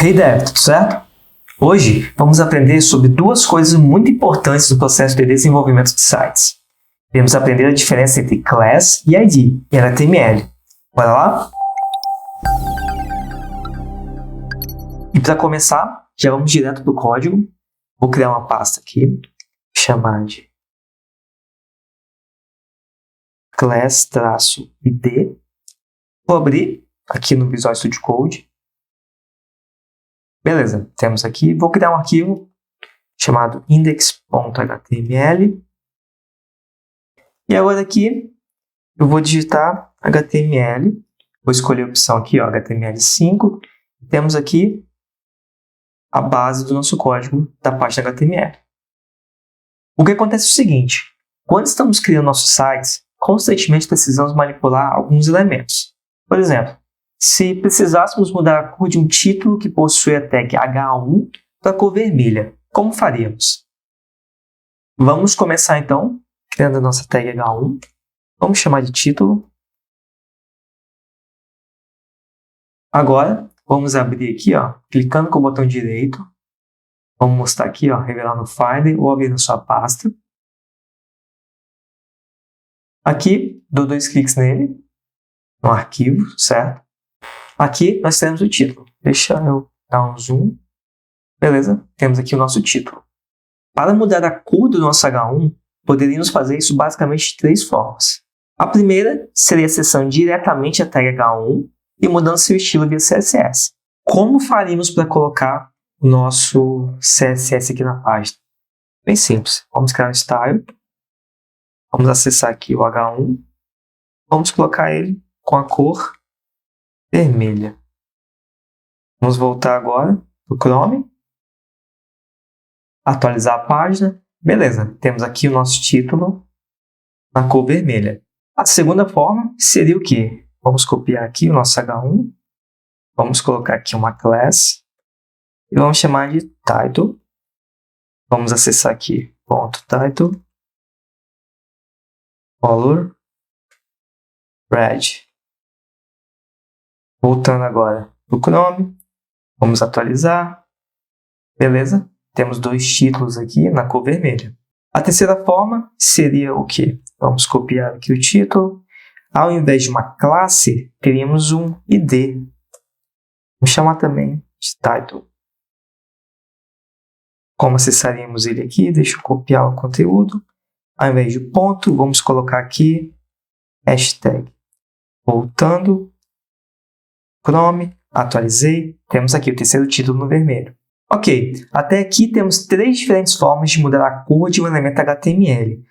Hey there, tudo certo? Hoje vamos aprender sobre duas coisas muito importantes no processo de desenvolvimento de sites. Vamos aprender a diferença entre class e ID em HTML. Bora lá? E para começar, já vamos direto para o código. Vou criar uma pasta aqui, chamar de class-id. Vou abrir aqui no Visual Studio Code. Beleza, temos aqui, vou criar um arquivo chamado index.html. E agora aqui eu vou digitar HTML, vou escolher a opção aqui, ó, HTML5. Temos aqui a base do nosso código da página HTML. O que acontece é o seguinte, quando estamos criando nossos sites, constantemente precisamos manipular alguns elementos. Por exemplo, se precisássemos mudar a cor de um título que possui a tag H1 para a cor vermelha, como faríamos? Vamos começar então, criando a nossa tag H1. Vamos chamar de título. Agora, vamos abrir aqui, ó, clicando com o botão direito. Vamos mostrar aqui, ó, revelar no Finder ou abrir na sua pasta. Aqui, dou 2 cliques nele, no arquivo, certo? Aqui nós temos o título. Deixa eu dar um zoom. Beleza? Temos aqui o nosso título. Para mudar a cor do nosso H1, poderíamos fazer isso basicamente de 3 formas. A primeira seria acessando diretamente a tag H1 e mudando seu estilo via CSS. Como faríamos para colocar o nosso CSS aqui na página? Bem simples. Vamos criar um style. Vamos acessar aqui o H1. Vamos colocar ele com a cor vermelha. Vamos voltar agora para o Chrome. Atualizar a página. Beleza, temos aqui o nosso título na cor vermelha. A segunda forma seria o quê? Vamos copiar aqui o nosso H1. Vamos colocar aqui uma class. E vamos chamar de title. Vamos acessar aqui ponto .title. Color red. Voltando agora para o Chrome, vamos atualizar. Beleza? Temos 2 títulos aqui na cor vermelha. A terceira forma seria o quê? Vamos copiar aqui o título. Ao invés de uma classe, teríamos um ID. Vamos chamar também de title. Como acessaríamos ele aqui? Deixa eu copiar o conteúdo. Ao invés de ponto, vamos colocar aqui hashtag. Voltando. Chrome, atualizei, temos aqui o terceiro título no vermelho. Ok, até aqui temos 3 diferentes formas de mudar a cor de um elemento HTML.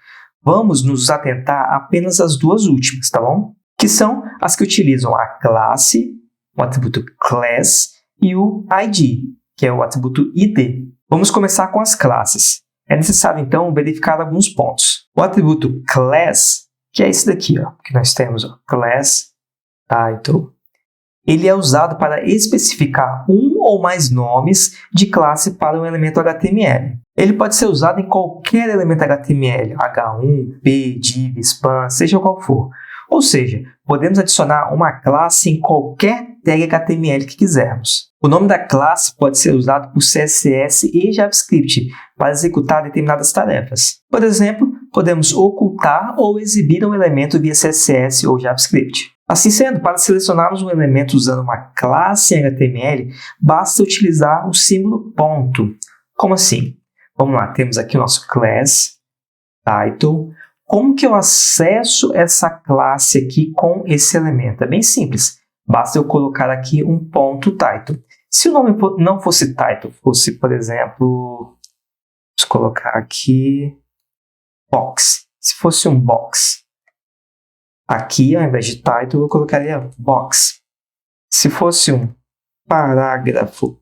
Vamos nos atentar apenas às 2 últimas, tá bom? Que são as que utilizam a classe, o atributo class, e o ID, que é o atributo ID. Vamos começar com as classes. É necessário, então, verificar alguns pontos. O atributo class, que é esse daqui, ó, que nós temos, ó, class, title. Ele é usado para especificar um ou mais nomes de classe para um elemento HTML. Ele pode ser usado em qualquer elemento HTML, H1, P, div, span, seja qual for. Ou seja, podemos adicionar uma classe em qualquer tag HTML que quisermos. O nome da classe pode ser usado por CSS e JavaScript para executar determinadas tarefas. Por exemplo, podemos ocultar ou exibir um elemento via CSS ou JavaScript. Assim sendo, para selecionarmos um elemento usando uma classe em HTML, basta utilizar o símbolo ponto. Como assim? Vamos lá, temos aqui o nosso class, title. Como que eu acesso essa classe aqui com esse elemento? É bem simples. Basta eu colocar aqui um ponto title. Se o nome não fosse title, fosse, por exemplo, vamos colocar aqui box. Se fosse um box, aqui, ao invés de title, eu colocaria box. Se fosse um parágrafo,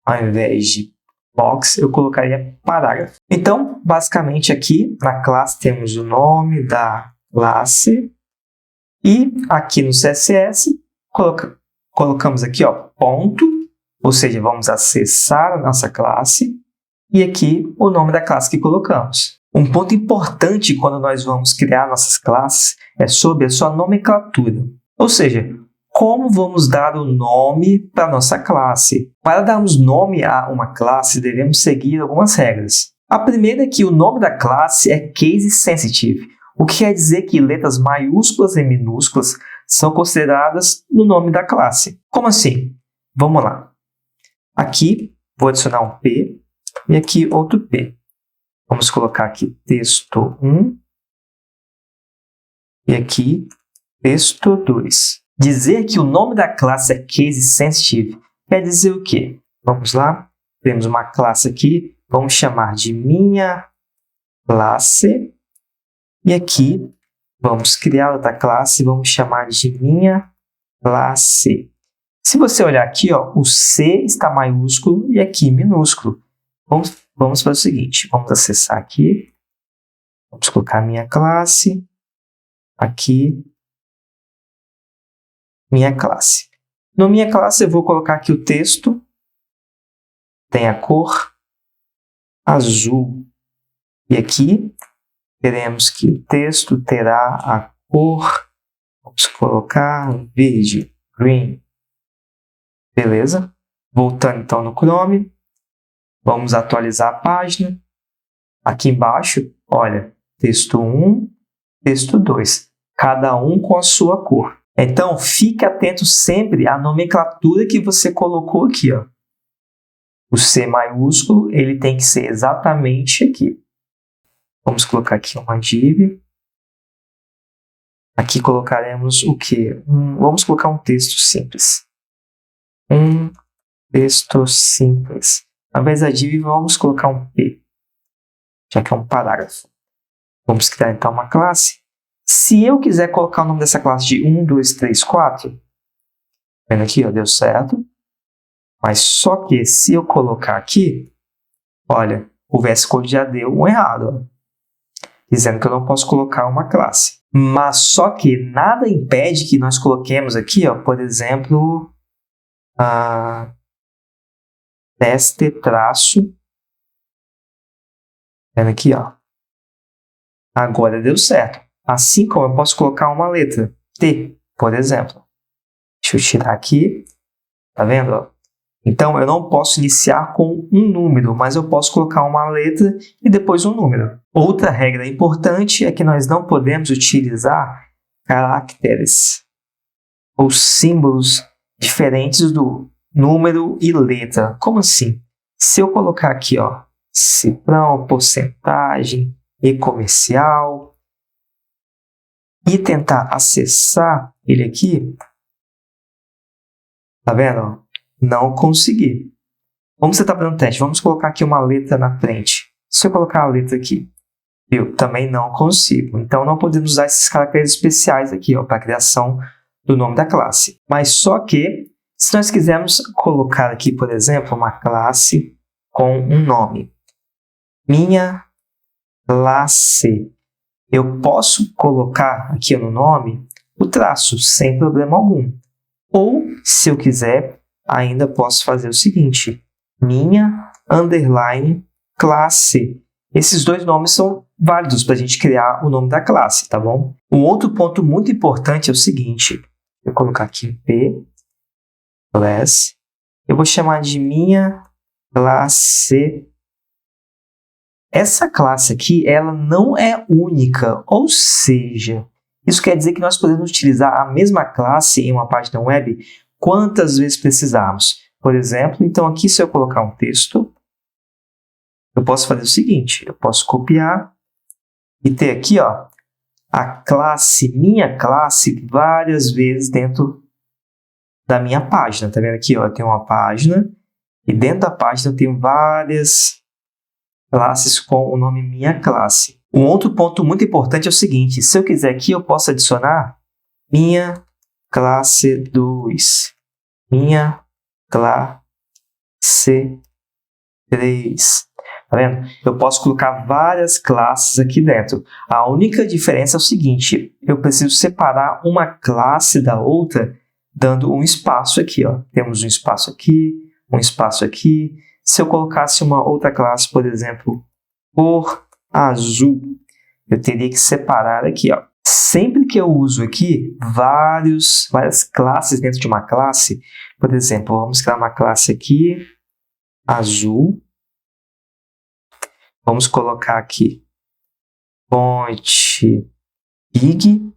ao invés de box, eu colocaria parágrafo. Então, basicamente aqui na classe temos o nome da classe e aqui no CSS colocamos aqui, ó, ponto, ou seja, vamos acessar a nossa classe e aqui o nome da classe que colocamos. Um ponto importante quando nós vamos criar nossas classes é sobre a sua nomenclatura. Ou seja, como vamos dar o nome para a nossa classe? Para darmos nome a uma classe, devemos seguir algumas regras. A primeira é que o nome da classe é case sensitive, o que quer dizer que letras maiúsculas e minúsculas são consideradas no nome da classe. Como assim? Vamos lá. Aqui, vou adicionar um P e aqui outro P. Vamos colocar aqui texto 1 e aqui texto 2. Dizer que o nome da classe é case sensitive quer dizer o quê? Vamos lá. Temos uma classe aqui, vamos chamar de minha classe. E aqui, vamos criar outra classe, vamos chamar de minha classe. Se você olhar aqui, ó, o C está maiúsculo e aqui minúsculo. Vamos fazer o seguinte, vamos acessar aqui, vamos colocar minha classe, aqui, minha classe. No minha classe eu vou colocar aqui o texto, tem a cor azul. E aqui queremos que o texto terá a cor, vamos colocar verde, green. Beleza? Voltando então no Chrome, vamos atualizar a página. Aqui embaixo, olha, texto 1, texto 2, cada um com a sua cor. Então, fique atento sempre à nomenclatura que você colocou aqui, ó. O C maiúsculo, ele tem que ser exatamente aqui. Vamos colocar aqui uma div. Aqui colocaremos o quê? Vamos colocar um texto simples. Um texto simples. Ao invés da div, vamos colocar um P, já que é um parágrafo. Vamos criar então uma classe. Se eu quiser colocar o nome dessa classe de 1, 2, 3, 4, vendo aqui, ó, deu certo. Mas só que se eu colocar aqui, olha, o VS Code já deu um errado, ó, dizendo que eu não posso colocar uma classe. Mas só que nada impede que nós coloquemos aqui, ó, por exemplo, teste traço. Vendo aqui, ó. Agora deu certo. Assim como eu posso colocar uma letra T, por exemplo. Deixa eu tirar aqui. Tá vendo? Ó? Então, eu não posso iniciar com um número, mas eu posso colocar uma letra e depois um número. Outra regra importante é que nós não podemos utilizar caracteres ou símbolos diferentes do número e letra. Como assim? Se eu colocar aqui, ó, cifrão, porcentagem e comercial e tentar acessar ele aqui, tá vendo? Não consegui. Vamos tentar fazer um teste. Vamos colocar aqui uma letra na frente. Se eu colocar a letra aqui, eu também não consigo. Então, não podemos usar esses caracteres especiais aqui, para a criação do nome da classe. Mas só que, se nós quisermos colocar aqui, por exemplo, uma classe com um nome. Minha classe. Eu posso colocar aqui no nome o traço, sem problema algum. Ou, se eu quiser, ainda posso fazer o seguinte. Minha underline classe. Esses dois nomes são válidos para a gente criar o nome da classe, tá bom? Um outro ponto muito importante é o seguinte. Eu vou colocar aqui P, class. Eu vou chamar de minha classe. Essa classe aqui, ela não é única, ou seja, isso quer dizer que nós podemos utilizar a mesma classe em uma página web quantas vezes precisarmos. Por exemplo, então aqui se eu colocar um texto, eu posso fazer o seguinte, eu posso copiar e ter aqui, ó, a classe, minha classe, várias vezes dentro da minha página. Tá vendo aqui, ó, eu tenho uma página e dentro da página eu tenho várias classes com o nome minha classe. Um outro ponto muito importante é o seguinte, se eu quiser aqui, eu posso adicionar minha classe 2, minha classe 3. Tá vendo? Eu posso colocar várias classes aqui dentro. A única diferença é o seguinte, eu preciso separar uma classe da outra, dando um espaço aqui, ó. Temos um espaço aqui, um espaço aqui. Se eu colocasse uma outra classe, por exemplo, cor azul, eu teria que separar aqui, ó. Sempre que eu uso aqui várias classes dentro de uma classe, por exemplo, vamos criar uma classe aqui, azul. Vamos colocar aqui fonte big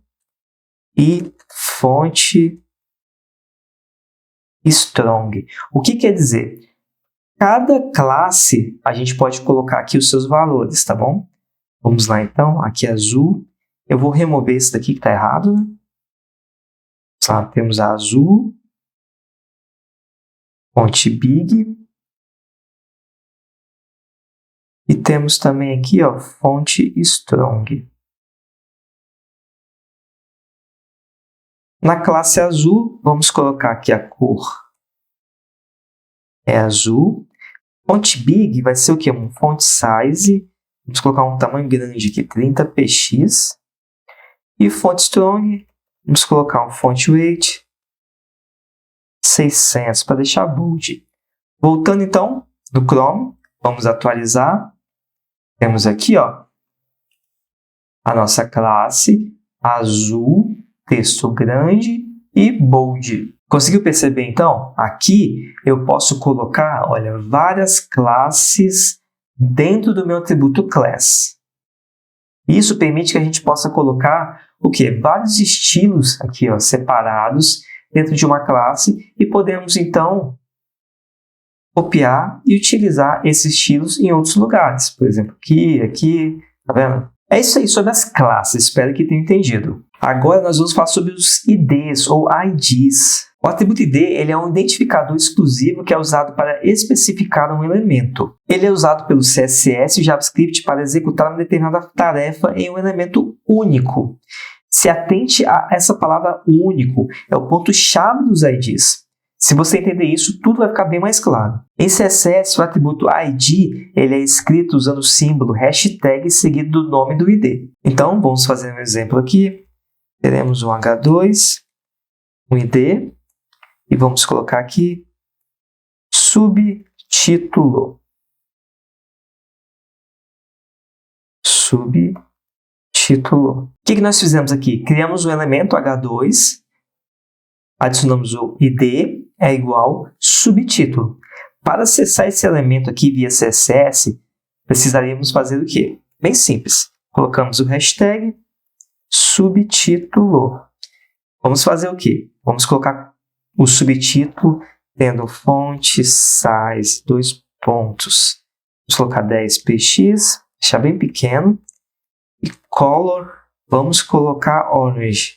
e fonte strong. O que quer dizer? Cada classe, a gente pode colocar aqui os seus valores, tá bom? Vamos lá, então. Aqui azul. Eu vou remover esse daqui que está errado, né? Tá, temos a azul, fonte big. E temos também aqui, ó, fonte strong. Na classe azul, vamos colocar aqui a cor é azul. Fonte big vai ser o quê? Um font size. Vamos colocar um tamanho grande aqui, 30px. E fonte strong, vamos colocar um font weight 600 para deixar bold. Voltando então no Chrome, vamos atualizar. Temos aqui, ó, a nossa classe azul, texto grande e bold. Conseguiu perceber, então? Aqui eu posso colocar, olha, várias classes dentro do meu atributo class. Isso permite que a gente possa colocar o quê? Vários estilos aqui, ó, separados dentro de uma classe e podemos, então, copiar e utilizar esses estilos em outros lugares. Por exemplo, aqui, tá vendo? É isso aí sobre as classes, espero que tenham entendido. Agora nós vamos falar sobre os IDs ou IDs. O atributo ID ele é um identificador exclusivo que é usado para especificar um elemento. Ele é usado pelo CSS e JavaScript para executar uma determinada tarefa em um elemento único. Se atente a essa palavra único, é o ponto-chave dos IDs. Se você entender isso, tudo vai ficar bem mais claro. Em CSS, o atributo ID ele é escrito usando o símbolo hashtag seguido do nome do ID. Então, vamos fazer um exemplo aqui. Teremos um H2, um ID, e vamos colocar aqui subtítulo. Subtítulo. O que nós fizemos aqui? Criamos um elemento H2, adicionamos o ID, é igual subtítulo. Para acessar esse elemento aqui via CSS, precisaríamos fazer o quê? Bem simples. Colocamos o hashtag subtítulo. Vamos fazer o quê? Vamos colocar o subtítulo tendo font size, 2 pontos. Vamos colocar 10px, deixar bem pequeno. E color, vamos colocar orange,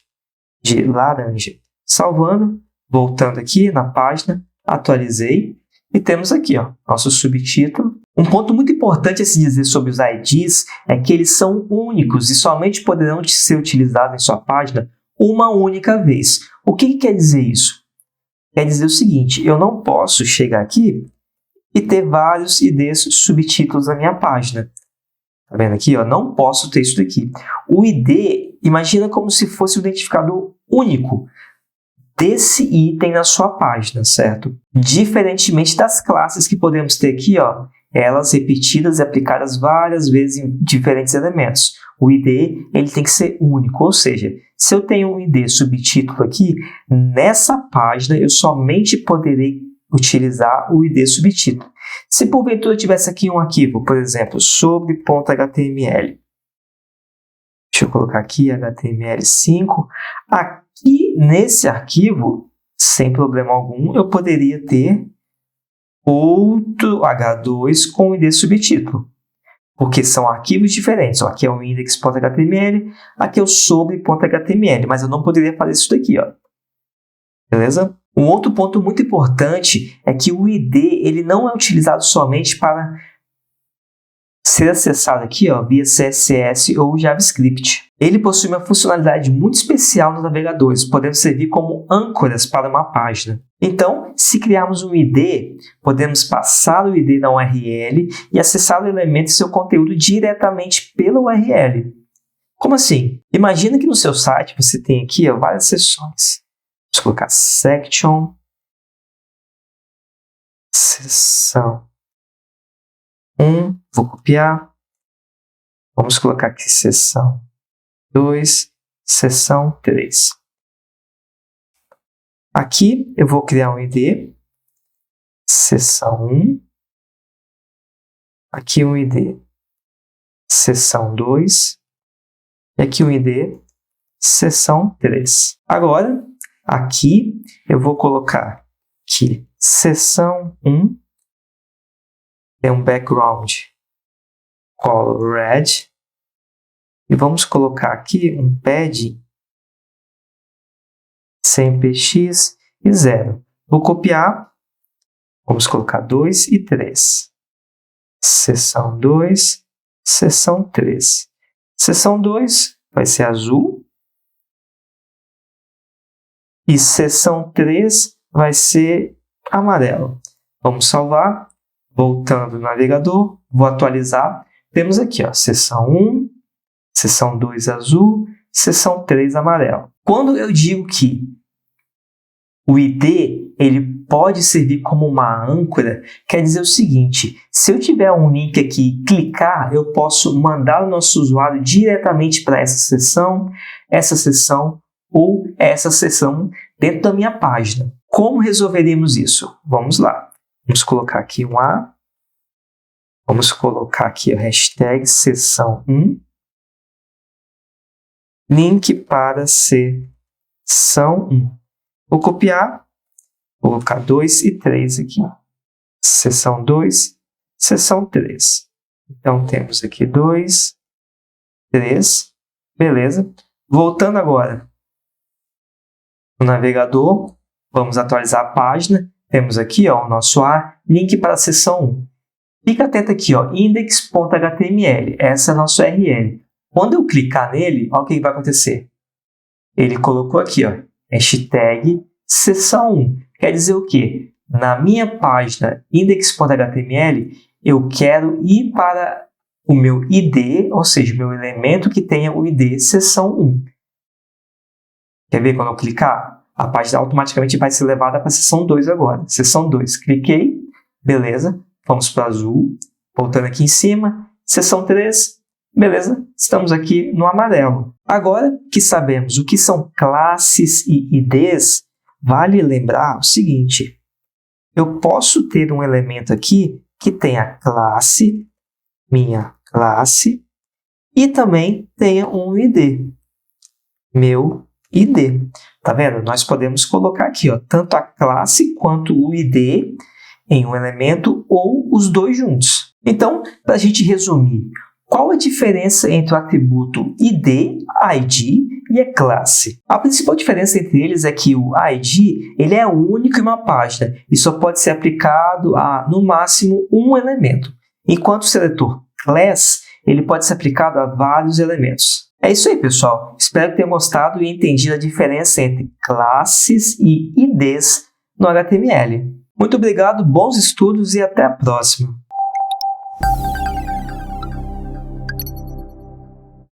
de laranja. Salvando, voltando aqui na página, atualizei e temos aqui, ó, nosso subtítulo. Um ponto muito importante a se dizer sobre os IDs é que eles são únicos e somente poderão ser utilizados em sua página uma única vez. O que quer dizer isso? Quer dizer o seguinte, eu não posso chegar aqui e ter vários IDs subtítulos na minha página. Tá vendo aqui? Ó? Não posso ter isso daqui. O ID, imagina como se fosse o identificador único desse item na sua página, certo? Diferentemente das classes que podemos ter aqui, ó, elas repetidas e aplicadas várias vezes em diferentes elementos. O ID ele tem que ser único, ou seja, se eu tenho um ID subtítulo aqui, nessa página eu somente poderei utilizar o ID subtítulo. Se porventura eu tivesse aqui um arquivo, por exemplo, sobre.html, deixa eu colocar aqui HTML5, aqui nesse arquivo, sem problema algum, eu poderia ter outro H2 com o ID subtítulo, porque são arquivos diferentes. Aqui é o index.html, aqui é o sobre.html, mas eu não poderia fazer isso daqui, ó. Beleza? Um outro ponto muito importante é que o ID ele não é utilizado somente para ser acessado aqui, ó, via CSS ou JavaScript. Ele possui uma funcionalidade muito especial nos navegadores, podendo servir como âncoras para uma página. Então, se criarmos um ID, podemos passar o ID na URL e acessar o elemento e seu conteúdo diretamente pela URL. Como assim? Imagina que no seu site você tem aqui, ó, várias seções. Vamos colocar section, seção 1, vou copiar. Vamos colocar aqui seção 2, seção 3. Aqui eu vou criar um ID, seção 1. Aqui um ID, seção 2. E aqui um ID, seção 3. Agora, aqui eu vou colocar aqui seção 1. Tem um background color red. E vamos colocar aqui um padding sem px e 0. Vou copiar. Vamos colocar 2 e 3. Seção 2, seção 3. Seção 2 vai ser azul. E seção 3 vai ser amarelo. Vamos salvar. Voltando no navegador, vou atualizar. Temos aqui, ó, seção 1, seção 2 azul, seção 3 amarelo. Quando eu digo que o ID ele pode servir como uma âncora, quer dizer o seguinte: se eu tiver um link aqui e clicar, eu posso mandar o nosso usuário diretamente para essa seção ou essa seção dentro da minha página. Como resolveremos isso? Vamos lá. Vamos colocar aqui um A. Vamos colocar aqui a hashtag seção 1. Link para seção 1. Vou copiar. Vou colocar 2 e 3 aqui. Seção 2, seção 3. Então, temos aqui 2, 3. Beleza. Voltando agora no navegador, vamos atualizar a página. Temos aqui, ó, o nosso A, link para a seção 1. Fica atento aqui, ó, index.html. Essa é a nossa URL. Quando eu clicar nele, olha o que vai acontecer. Ele colocou aqui, ó, hashtag seção 1. Quer dizer o quê? Na minha página index.html, eu quero ir para o meu ID, ou seja, o meu elemento que tenha o ID seção 1. Quer ver quando eu clicar? A página automaticamente vai ser levada para a seção 2 agora. Seção 2, cliquei, beleza. Vamos para azul, voltando aqui em cima. Seção 3, beleza. Estamos aqui no amarelo. Agora que sabemos o que são classes e IDs, vale lembrar o seguinte: eu posso ter um elemento aqui que tenha classe, minha classe, e também tenha um ID, meu ID. Tá vendo? Nós podemos colocar aqui, ó, tanto a classe quanto o ID em um elemento ou os dois juntos. Então, para a gente resumir, qual a diferença entre o atributo ID, ID e a classe? A principal diferença entre eles é que o ID ele é único em uma página e só pode ser aplicado a, no máximo, um elemento, enquanto o seletor class ele pode ser aplicado a vários elementos. É isso aí, pessoal. Espero que tenham gostado e entendido a diferença entre classes e IDs no HTML. Muito obrigado, bons estudos e até a próxima!